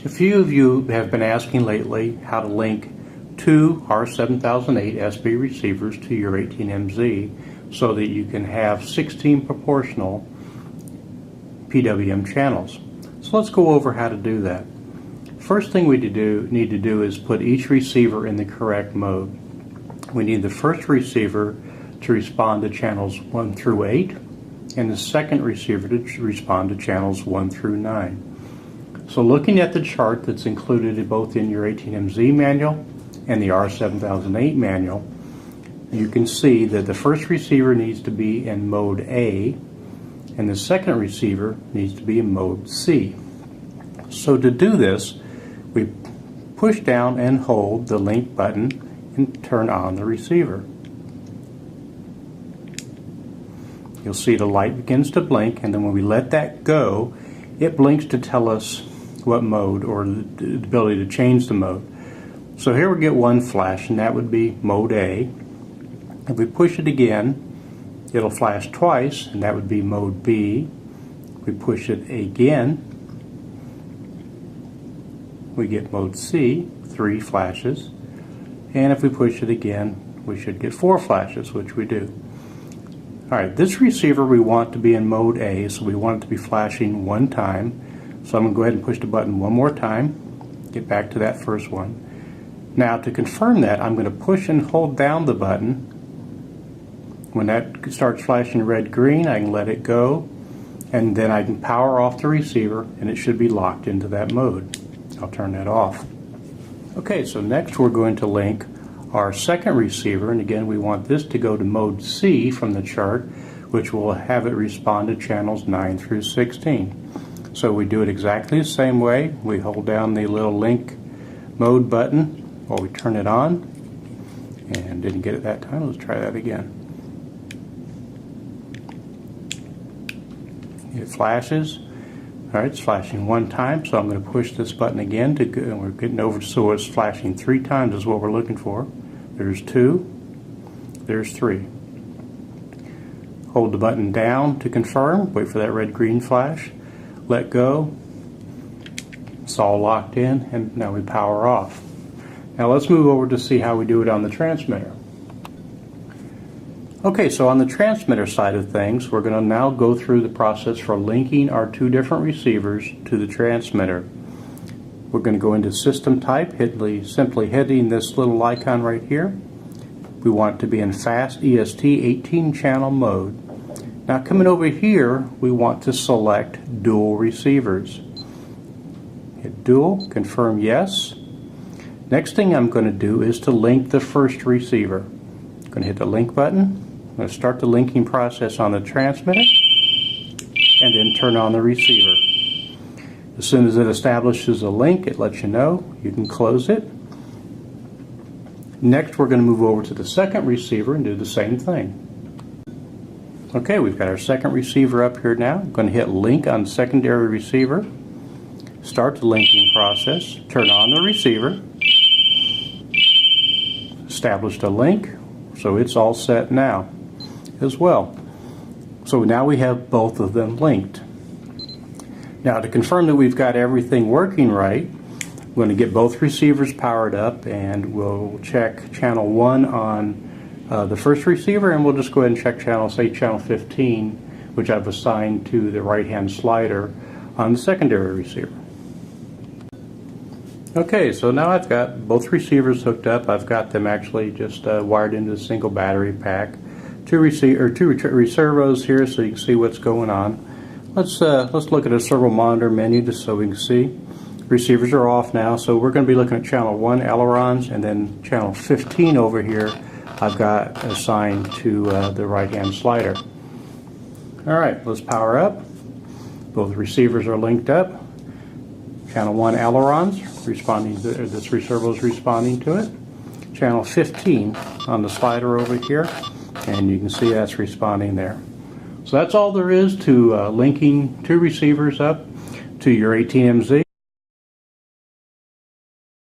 A few of you have been asking lately how to link two R7008SB receivers to your 18MZ so that you can have 16 proportional PWM channels. So let's go over how to do that. First thing we need to do is put each receiver in the correct mode. We need the first receiver to respond to channels 1 through 8 and the second receiver to respond to channels 1 through 9. So looking at the chart that's included both in your 18MZ manual and the R7008 manual, you can see that the first receiver needs to be in mode A and the second receiver needs to be in mode C. So to do this, we push down and hold the link button and turn on the receiver. You'll see the light begins to blink, and then when we let that go, it blinks to tell us what mode, or the ability to change the mode. So here we get one flash, and that would be mode A. If we push it again, it'll flash twice, and that would be mode B. If we push it again, we get mode C, 3 flashes. And if we push it again, we should get 4 flashes, which we do. Alright, this receiver we want to be in mode A, so we want it to be flashing one time. So I'm going to go ahead and push the button one more time, get back to that first one. Now to confirm that, I'm going to push and hold down the button. When that starts flashing red-green, I can let it go, and then I can power off the receiver, and it should be locked into that mode. I'll turn that off. Okay, so next we're going to link our second receiver, and again we want this to go to mode C from the chart, which will have it respond to channels 9 through 16. So we do it exactly the same way. We hold down the little link mode button while we turn it on, and didn't get it that time. Let's try that again. It flashes. Alright, it's flashing one time, so I'm going to push this button again to go, and we're getting over so it's flashing 3 times is what we're looking for. There's 2, there's 3. Hold the button down to confirm, wait for that red-green flash, let go, it's all locked in, and now we power off. Now let's move over to see how we do it on the transmitter. Okay, so on the transmitter side of things, we're going to now go through the process for linking our 2 different receivers to the transmitter. We're going to go into system type, simply hitting this little icon right here. We want it to be in fast EST 18 channel mode. Now coming over here, we want to select dual receivers. Hit dual, confirm yes. Next thing I'm going to do is to link the first receiver. I'm going to hit the link button. I'm going to start the linking process on the transmitter and then turn on the receiver. As soon as it establishes a link, it lets you know. You can close it. Next, we're going to move over to the second receiver and do the same thing. Okay, we've got our second receiver up here now. I'm going to hit link on the secondary receiver, start the linking process, turn on the receiver, established a link, so it's all set now as well. So now we have both of them linked. Now to confirm that we've got everything working right, I'm going to get both receivers powered up, and we'll check channel 1 on the first receiver, and we'll just go ahead and check channel 15, which I've assigned to the right hand slider on the secondary receiver. Okay, so now I've got both receivers hooked up. I've got them actually just wired into a single battery pack. 2 servos here so you can see what's going on. Let's look at a servo monitor menu just so we can see. Receivers are off now, so we're going to be looking at channel 1 ailerons, and then channel 15 over here I've got assigned to the right hand slider. Alright, let's power up. Both receivers are linked up. Channel 1 ailerons responding to, the 3 servos responding to it. Channel 15 on the slider over here, and you can see that's responding there. So that's all there is to linking 2 receivers up to your 18MZ.